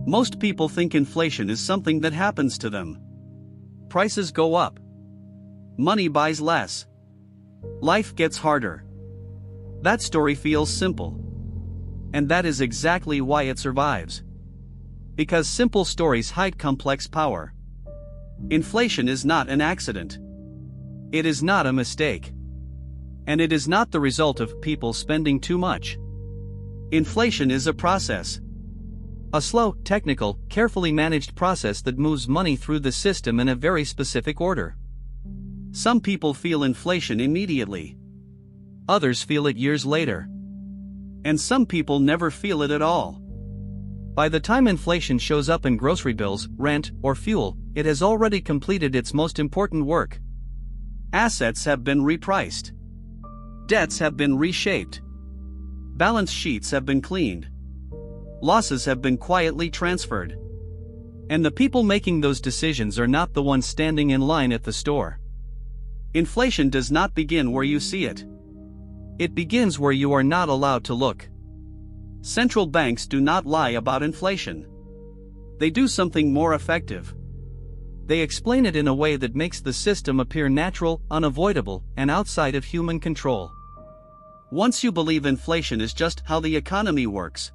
Most people think inflation is something that happens to them. Prices go up. Money buys less. Life gets harder. That story feels simple. And that is exactly why it survives. Because simple stories hide complex power. Inflation is not an accident. It is not a mistake. And it is not the result of people spending too much. Inflation is a process. A slow, technical, carefully managed process that moves money through the system in a very specific order. Some people feel inflation immediately. Others feel it years later. And some people never feel it at all. By the time inflation shows up in grocery bills, rent, or fuel, it has already completed its most important work. Assets have been repriced. Debts have been reshaped. Balance sheets have been cleaned. Losses have been quietly transferred. And the people making those decisions are not the ones standing in line at the store. Inflation does not begin where you see it. It begins where you are not allowed to look. Central banks do not lie about inflation. They do something more effective. They explain it in a way that makes the system appear natural, unavoidable, and outside of human control. Once you believe inflation is just how the economy works,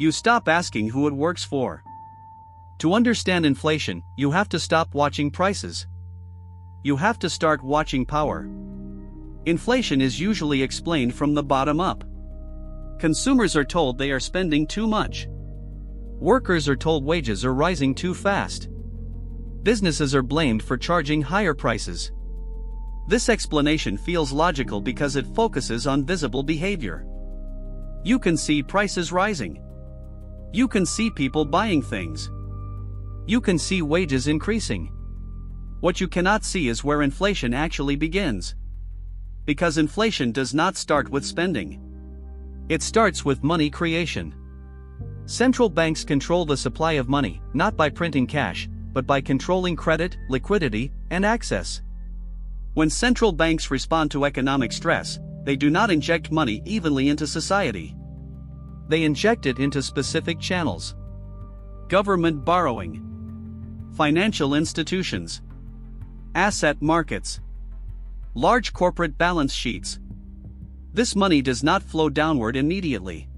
you stop asking who it works for. To understand inflation, you have to stop watching prices. You have to start watching power. Inflation is usually explained from the bottom up. Consumers are told they are spending too much. Workers are told wages are rising too fast. Businesses are blamed for charging higher prices. This explanation feels logical because it focuses on visible behavior. You can see prices rising. You can see people buying things. You can see wages increasing. What you cannot see is where inflation actually begins. Because inflation does not start with spending. It starts with money creation. Central banks control the supply of money, not by printing cash, but by controlling credit, liquidity, and access. When central banks respond to economic stress, they do not inject money evenly into society. They inject it into specific channels. Government borrowing. Financial institutions. Asset markets. Large corporate balance sheets. This money does not flow downward immediately.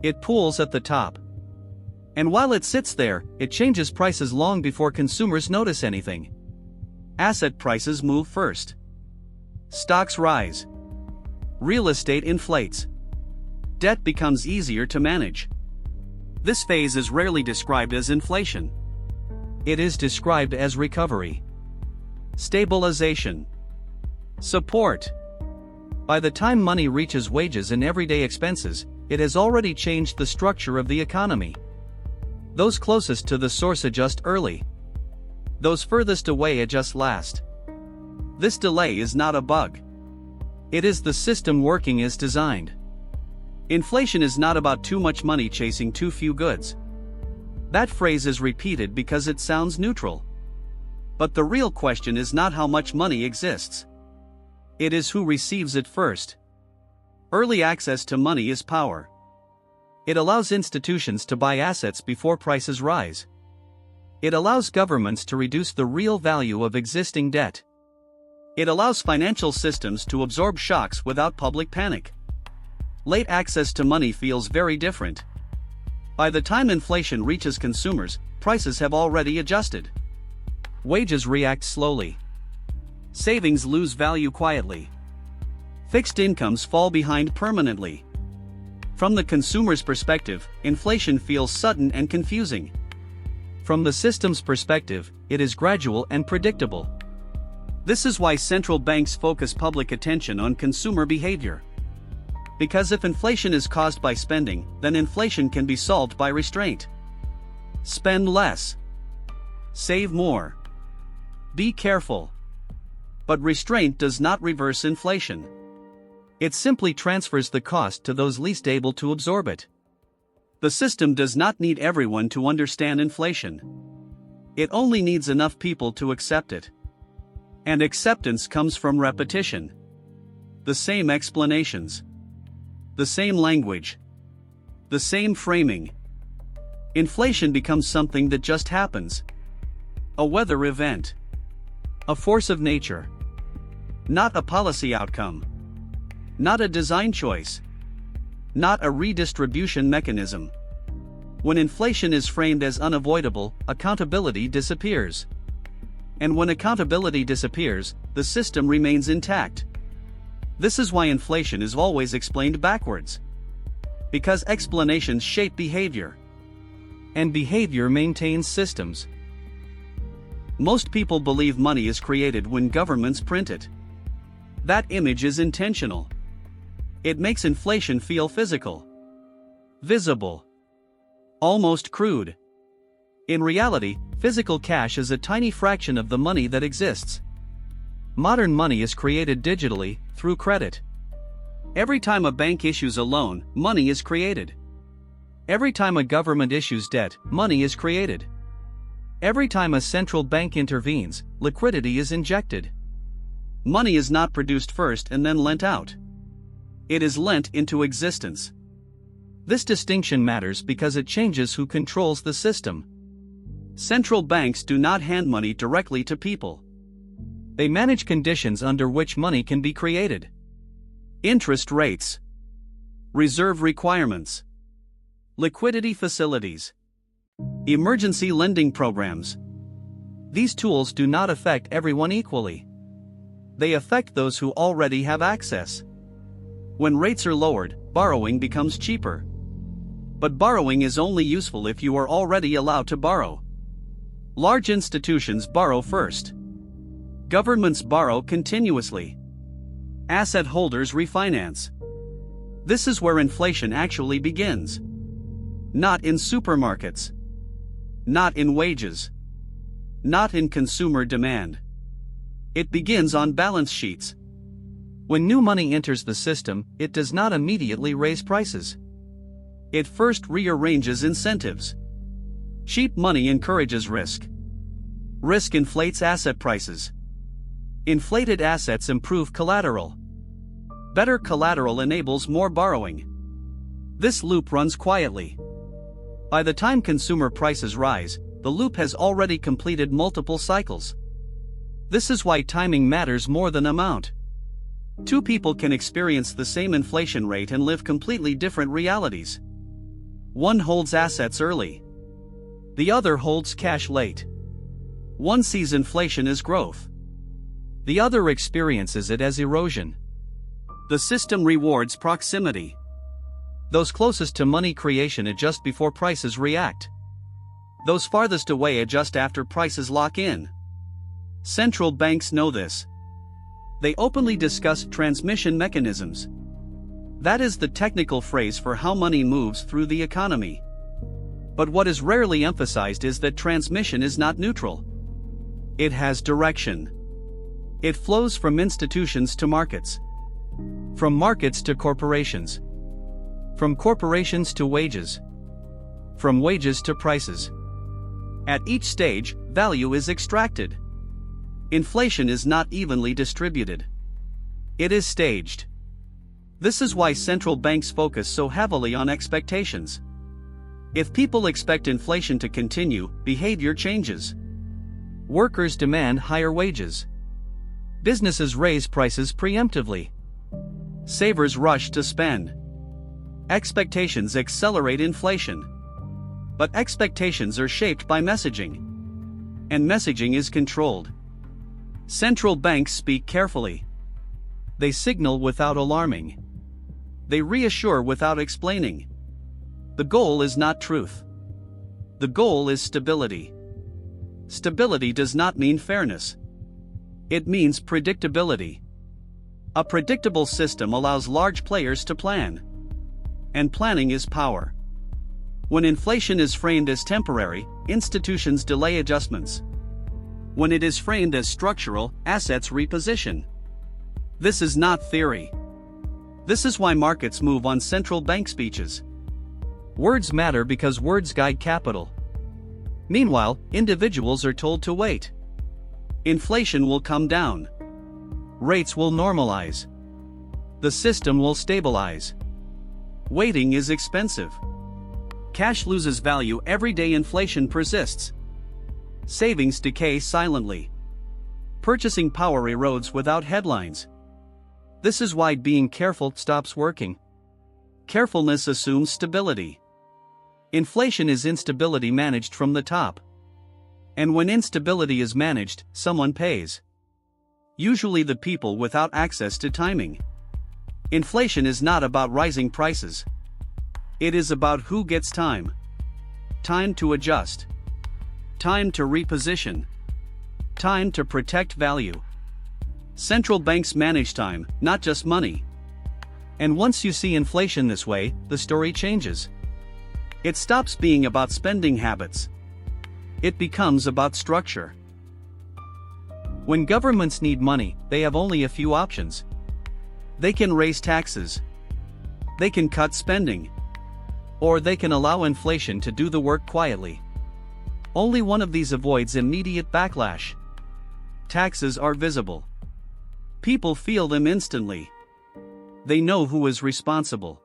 It pools at the top. And while it sits there, it changes prices long before consumers notice anything. Asset prices move first. Stocks rise. Real estate inflates. Debt becomes easier to manage. This phase is rarely described as inflation. It is described as recovery. Stabilization. Support. By the time money reaches wages and everyday expenses, it has already changed the structure of the economy. Those closest to the source adjust early. Those furthest away adjust last. This delay is not a bug. It is the system working as designed. Inflation is not about too much money chasing too few goods. That phrase is repeated because it sounds neutral. But the real question is not how much money exists. It is who receives it first. Early access to money is power. It allows institutions to buy assets before prices rise. It allows governments to reduce the real value of existing debt. It allows financial systems to absorb shocks without public panic. Late access to money feels very different. By the time inflation reaches consumers, prices have already adjusted. Wages react slowly. Savings lose value quietly. Fixed incomes fall behind permanently. From the consumer's perspective, inflation feels sudden and confusing. From the system's perspective, it is gradual and predictable. This is why central banks focus public attention on consumer behavior. Because if inflation is caused by spending, then inflation can be solved by restraint. Spend less. Save more. Be careful. But restraint does not reverse inflation. It simply transfers the cost to those least able to absorb it. The system does not need everyone to understand inflation. It only needs enough people to accept it. And acceptance comes from repetition. The same explanations. The same language. The same framing. Inflation becomes something that just happens. A weather event. A force of nature. Not a policy outcome. Not a design choice. Not a redistribution mechanism. When inflation is framed as unavoidable, accountability disappears. And when accountability disappears, the system remains intact. This is why inflation is always explained backwards. Because explanations shape behavior. And behavior maintains systems. Most people believe money is created when governments print it. That image is intentional. It makes inflation feel physical, visible, almost crude. In reality, physical cash is a tiny fraction of the money that exists. Modern money is created digitally, through credit. Every time a bank issues a loan, money is created. Every time a government issues debt, money is created. Every time a central bank intervenes, liquidity is injected. Money is not produced first and then lent out. It is lent into existence. This distinction matters because it changes who controls the system. Central banks do not hand money directly to people. They manage conditions under which money can be created. Interest rates, reserve requirements, liquidity facilities, emergency lending programs. These tools do not affect everyone equally. They affect those who already have access. When rates are lowered, borrowing becomes cheaper. But borrowing is only useful if you are already allowed to borrow. Large institutions borrow first. Governments borrow continuously. Asset holders refinance. This is where inflation actually begins. Not in supermarkets. Not in wages. Not in consumer demand. It begins on balance sheets. When new money enters the system, it does not immediately raise prices. It first rearranges incentives. Cheap money encourages risk. Risk inflates asset prices. Inflated assets improve collateral. Better collateral enables more borrowing. This loop runs quietly. By the time consumer prices rise, the loop has already completed multiple cycles. This is why timing matters more than amount. Two people can experience the same inflation rate and live completely different realities. One holds assets early. The other holds cash late. One sees inflation as growth. The other experiences it as erosion. The system rewards proximity. Those closest to money creation adjust before prices react. Those farthest away adjust after prices lock in. Central banks know this. They openly discuss transmission mechanisms. That is the technical phrase for how money moves through the economy. But what is rarely emphasized is that transmission is not neutral. It has direction. It flows from institutions to markets. From markets to corporations. From corporations to wages. From wages to prices. At each stage, value is extracted. Inflation is not evenly distributed. It is staged. This is why central banks focus so heavily on expectations. If people expect inflation to continue, behavior changes. Workers demand higher wages. Businesses raise prices preemptively. Savers rush to spend. Expectations accelerate inflation. But expectations are shaped by messaging. And messaging is controlled. Central banks speak carefully. They signal without alarming. They reassure without explaining. The goal is not truth. The goal is stability. Stability does not mean fairness. It means predictability. A predictable system allows large players to plan. And planning is power. When inflation is framed as temporary, institutions delay adjustments. When it is framed as structural, assets reposition. This is not theory. This is why markets move on central bank speeches. Words matter because words guide capital. Meanwhile, individuals are told to wait. Inflation will come down. Rates will normalize. The system will stabilize. Waiting is expensive. Cash loses value every day inflation persists. Savings decay silently. Purchasing power erodes without headlines. This is why being careful stops working. Carefulness assumes stability. Inflation is instability managed from the top. And when instability is managed, someone pays. Usually the people without access to timing. Inflation is not about rising prices. It is about who gets time. Time to adjust. Time to reposition. Time to protect value. Central banks manage time, not just money. And once you see inflation this way, the story changes. It stops being about spending habits. It becomes about structure. When governments need money, they have only a few options. They can raise taxes. They can cut spending. Or they can allow inflation to do the work quietly. Only one of these avoids immediate backlash. Taxes are visible. People feel them instantly. They know who is responsible.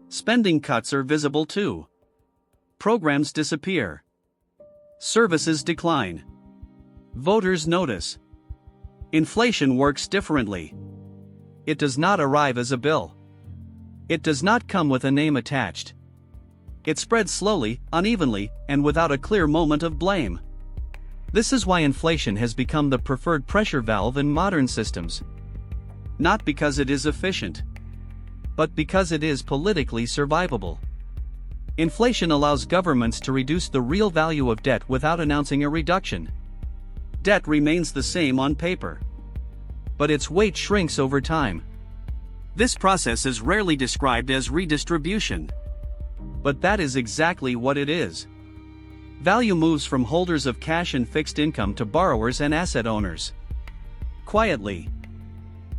Spending cuts are visible too. Programs disappear. Services decline. Voters notice. Inflation works differently. It does not arrive as a bill. It does not come with a name attached. It spreads slowly, unevenly, and without a clear moment of blame. This is why inflation has become the preferred pressure valve in modern systems. Not because it is efficient, but because it is politically survivable. Inflation allows governments to reduce the real value of debt without announcing a reduction. Debt remains the same on paper, but its weight shrinks over time. This process is rarely described as redistribution. But that is exactly what it is. Value moves from holders of cash and fixed income to borrowers and asset owners. Quietly.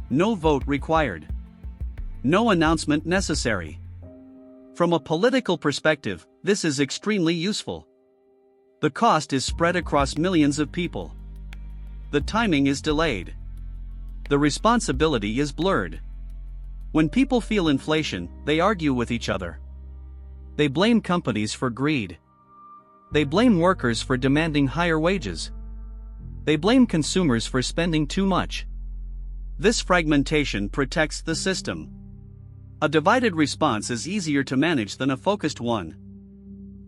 No vote required. No announcement necessary. From a political perspective, this is extremely useful. The cost is spread across millions of people. The timing is delayed. The responsibility is blurred. When people feel inflation, they argue with each other. They blame companies for greed. They blame workers for demanding higher wages. They blame consumers for spending too much. This fragmentation protects the system. A divided response is easier to manage than a focused one.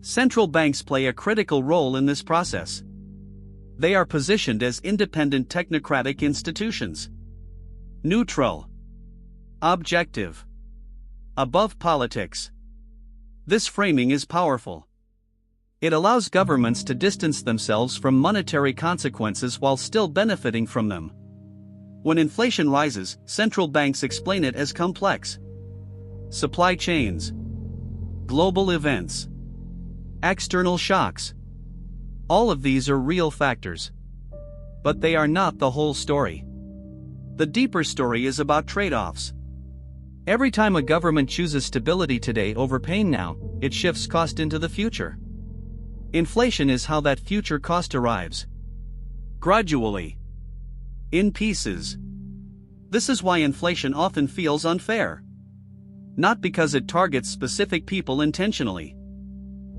Central banks play a critical role in this process. They are positioned as independent technocratic institutions. Neutral. Objective. Above politics. This framing is powerful. It allows governments to distance themselves from monetary consequences while still benefiting from them. When inflation rises, central banks explain it as complex. Supply chains. Global events. External shocks. All of these are real factors. But they are not the whole story. The deeper story is about trade-offs. Every time a government chooses stability today over pain now, it shifts cost into the future. Inflation is how that future cost arrives. Gradually. In pieces. This is why inflation often feels unfair. Not because it targets specific people intentionally,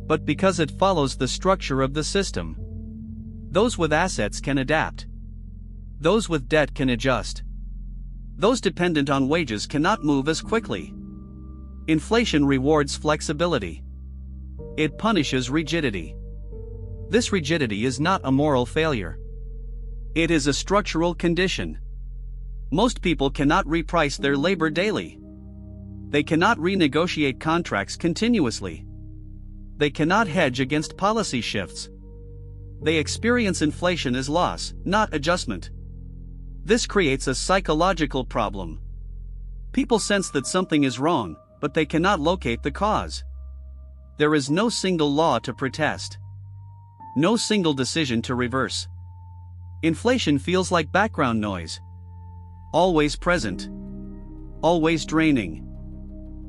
but because it follows the structure of the system. Those with assets can adapt. Those with debt can adjust. Those dependent on wages cannot move as quickly. Inflation rewards flexibility. It punishes rigidity. This rigidity is not a moral failure. It is a structural condition. Most people cannot reprice their labor daily. They cannot renegotiate contracts continuously. They cannot hedge against policy shifts. They experience inflation as loss, not adjustment. This creates a psychological problem. People sense that something is wrong, but they cannot locate the cause. There is no single law to protest. No single decision to reverse. Inflation feels like background noise. Always present. Always draining.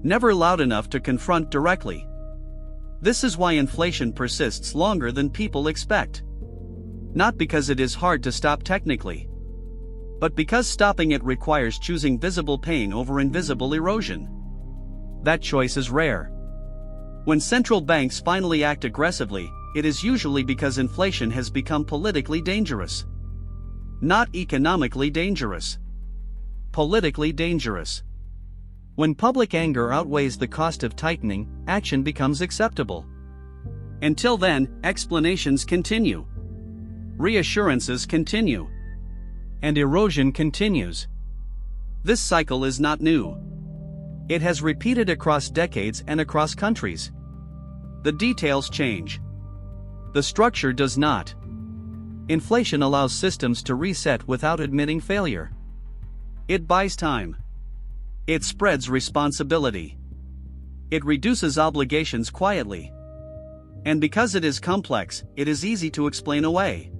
Never loud enough to confront directly. This is why inflation persists longer than people expect. Not because it is hard to stop technically, but because stopping it requires choosing visible pain over invisible erosion. That choice is rare. When central banks finally act aggressively, it is usually because inflation has become politically dangerous. Not economically dangerous. Politically dangerous. When public anger outweighs the cost of tightening, action becomes acceptable. Until then, explanations continue. Reassurances continue. And erosion continues. This cycle is not new. It has repeated across decades and across countries. The details change. The structure does not. Inflation allows systems to reset without admitting failure. It buys time. It spreads responsibility. It reduces obligations quietly. And because it is complex, it is easy to explain away.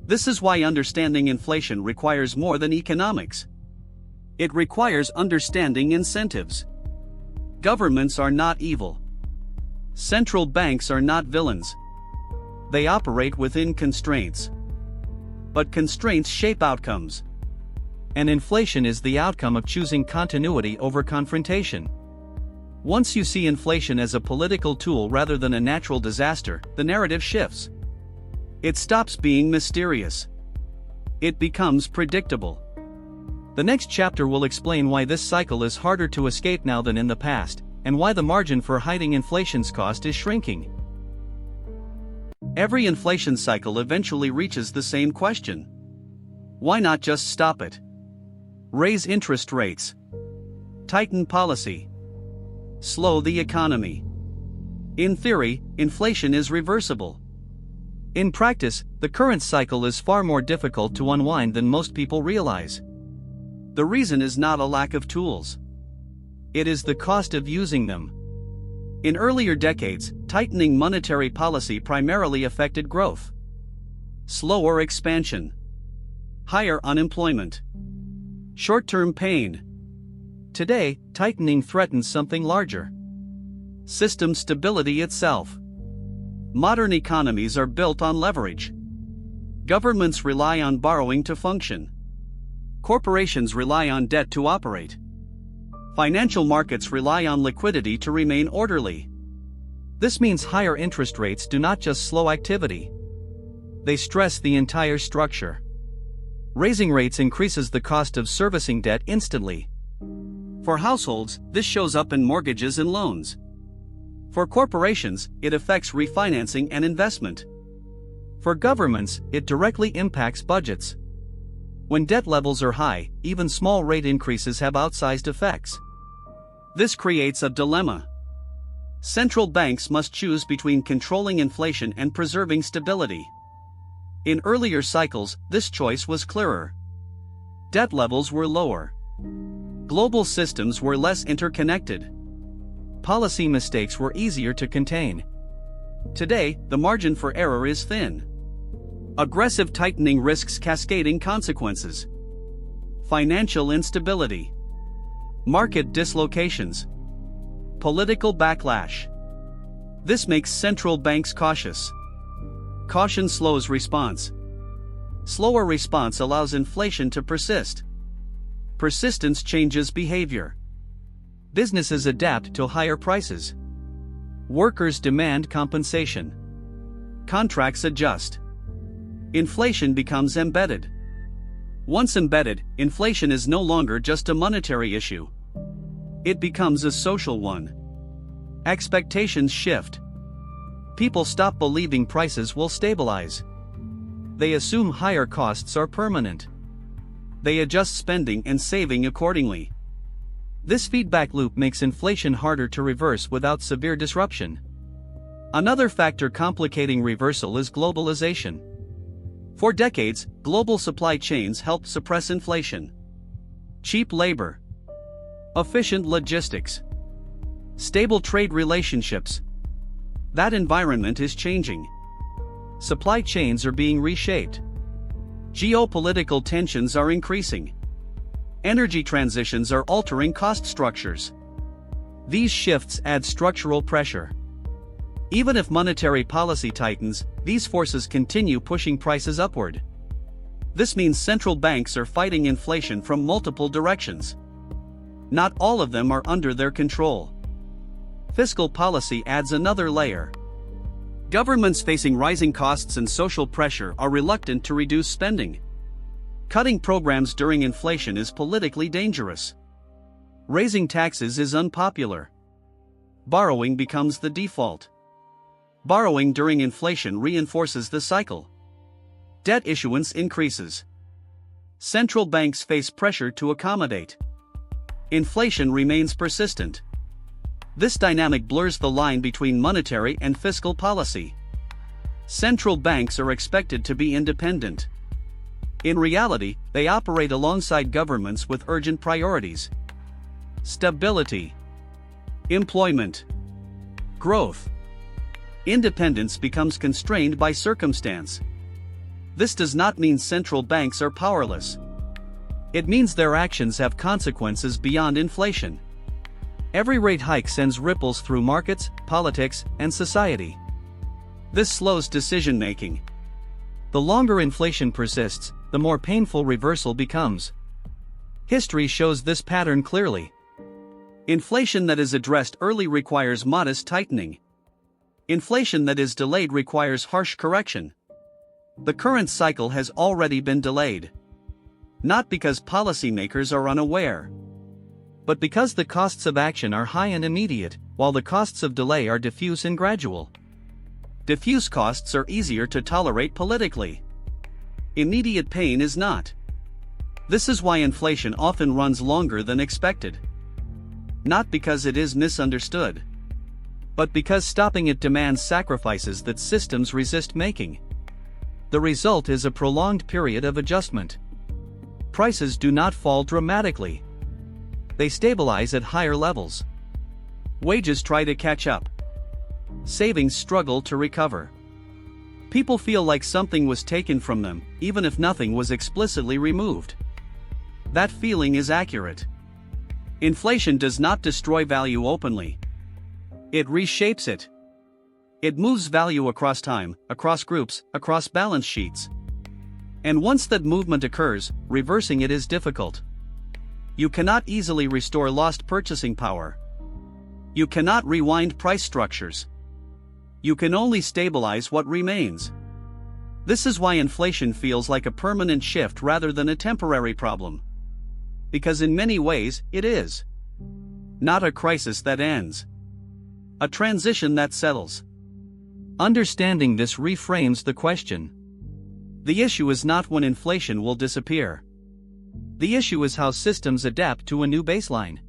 This is why understanding inflation requires more than economics. It requires understanding incentives. Governments are not evil. Central banks are not villains. They operate within constraints. But constraints shape outcomes. And inflation is the outcome of choosing continuity over confrontation. Once you see inflation as a political tool rather than a natural disaster, the narrative shifts. It stops being mysterious. It becomes predictable. The next chapter will explain why this cycle is harder to escape now than in the past, and why the margin for hiding inflation's cost is shrinking. Every inflation cycle eventually reaches the same question. Why not just stop it? Raise interest rates. Tighten policy. Slow the economy. In theory, inflation is reversible. In practice, the current cycle is far more difficult to unwind than most people realize. The reason is not a lack of tools. It is the cost of using them. In earlier decades, tightening monetary policy primarily affected growth. Slower expansion. Higher unemployment. Short-term pain. Today, tightening threatens something larger. System stability itself. Modern economies are built on leverage. Governments rely on borrowing to function. Corporations rely on debt to operate. Financial markets rely on liquidity to remain orderly. This means higher interest rates do not just slow activity. They stress the entire structure. Raising rates increases the cost of servicing debt instantly. For households, this shows up in mortgages and loans. For corporations, it affects refinancing and investment. For governments, it directly impacts budgets. When debt levels are high, even small rate increases have outsized effects. This creates a dilemma. Central banks must choose between controlling inflation and preserving stability. In earlier cycles, this choice was clearer. Debt levels were lower. Global systems were less interconnected. Policy mistakes were easier to contain. Today, the margin for error is thin. Aggressive tightening risks cascading consequences. Financial instability. Market dislocations. Political backlash. This makes central banks cautious. Caution slows response. Slower response allows inflation to persist. Persistence changes behavior. Businesses adapt to higher prices. Workers demand compensation. Contracts adjust. Inflation becomes embedded. Once embedded, inflation is no longer just a monetary issue. It becomes a social one. Expectations shift. People stop believing prices will stabilize. They assume higher costs are permanent. They adjust spending and saving accordingly. This feedback loop makes inflation harder to reverse without severe disruption. Another factor complicating reversal is globalization. For decades, global supply chains helped suppress inflation. Cheap labor. Efficient logistics. Stable trade relationships. That environment is changing. Supply chains are being reshaped. Geopolitical tensions are increasing. Energy transitions are altering cost structures. These shifts add structural pressure. Even if monetary policy tightens, these forces continue pushing prices upward. This means central banks are fighting inflation from multiple directions. Not all of them are under their control. Fiscal policy adds another layer. Governments facing rising costs and social pressure are reluctant to reduce spending. Cutting programs during inflation is politically dangerous. Raising taxes is unpopular. Borrowing becomes the default. Borrowing during inflation reinforces the cycle. Debt issuance increases. Central banks face pressure to accommodate. Inflation remains persistent. This dynamic blurs the line between monetary and fiscal policy. Central banks are expected to be independent. In reality, they operate alongside governments with urgent priorities: stability, employment, growth. Independence becomes constrained by circumstance. This does not mean central banks are powerless. It means their actions have consequences beyond inflation. Every rate hike sends ripples through markets, politics, and society. This slows decision-making. The longer inflation persists, the more painful reversal becomes. History shows this pattern clearly. Inflation that is addressed early requires modest tightening. Inflation that is delayed requires harsh correction. The current cycle has already been delayed. Not because policymakers are unaware, but because the costs of action are high and immediate, while the costs of delay are diffuse and gradual. Diffuse costs are easier to tolerate politically. Immediate pain is not. This is why inflation often runs longer than expected. Not because it is misunderstood, but because stopping it demands sacrifices that systems resist making. The result is a prolonged period of adjustment. Prices do not fall dramatically. They stabilize at higher levels. Wages try to catch up. Savings struggle to recover. People feel like something was taken from them, even if nothing was explicitly removed. That feeling is accurate. Inflation does not destroy value openly. It reshapes it. It moves value across time, across groups, across balance sheets. And once that movement occurs, reversing it is difficult. You cannot easily restore lost purchasing power. You cannot rewind price structures. You can only stabilize what remains. This is why inflation feels like a permanent shift rather than a temporary problem. Because in many ways, it is. Not a crisis that ends. A transition that settles. Understanding this reframes the question. The issue is not when inflation will disappear. The issue is how systems adapt to a new baseline.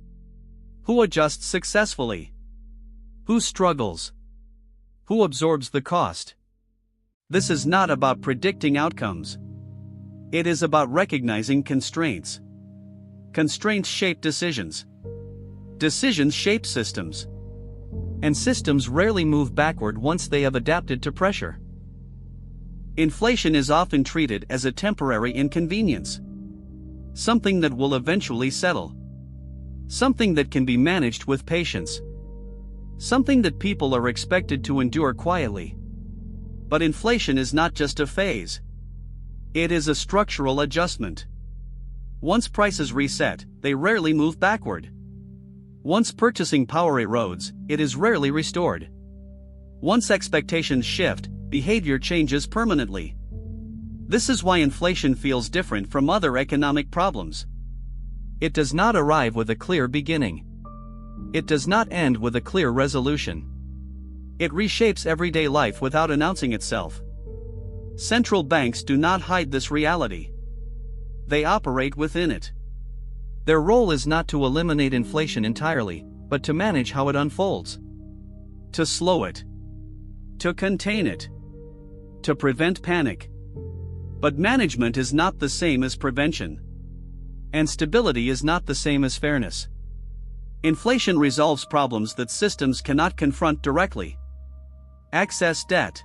Who adjusts successfully? Who struggles? Who absorbs the cost? This is not about predicting outcomes. It is about recognizing constraints. Constraints shape decisions. Decisions shape systems. And systems rarely move backward once they have adapted to pressure. Inflation is often treated as a temporary inconvenience. Something that will eventually settle. Something that can be managed with patience. Something that people are expected to endure quietly. But inflation is not just a phase. It is a structural adjustment. Once prices reset, they rarely move backward. Once purchasing power erodes, it is rarely restored. Once expectations shift, behavior changes permanently. This is why inflation feels different from other economic problems. It does not arrive with a clear beginning. It does not end with a clear resolution. It reshapes everyday life without announcing itself. Central banks do not hide this reality. They operate within it. Their role is not to eliminate inflation entirely, but to manage how it unfolds. To slow it. To contain it. To prevent panic. But management is not the same as prevention. And stability is not the same as fairness. Inflation resolves problems that systems cannot confront directly. Excess debt.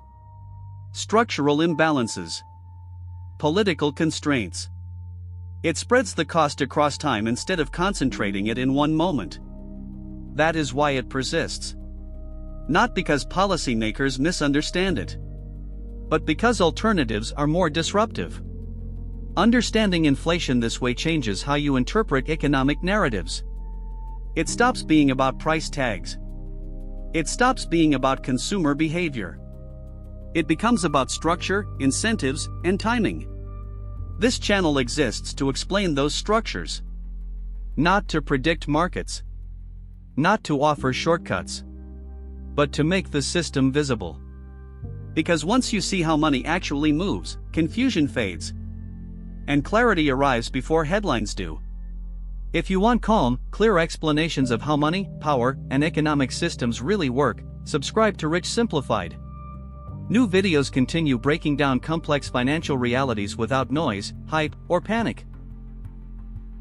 Structural imbalances. Political constraints. It spreads the cost across time instead of concentrating it in one moment. That is why it persists. Not because policymakers misunderstand it, but because alternatives are more disruptive. Understanding inflation this way changes how you interpret economic narratives. It stops being about price tags. It stops being about consumer behavior. It becomes about structure, incentives, and timing. This channel exists to explain those structures. Not to predict markets. Not to offer shortcuts. But to make the system visible. Because once you see how money actually moves, confusion fades. And clarity arrives before headlines do. If you want calm, clear explanations of how money, power, and economic systems really work, subscribe to Rich Simplified. New videos continue breaking down complex financial realities without noise, hype, or panic.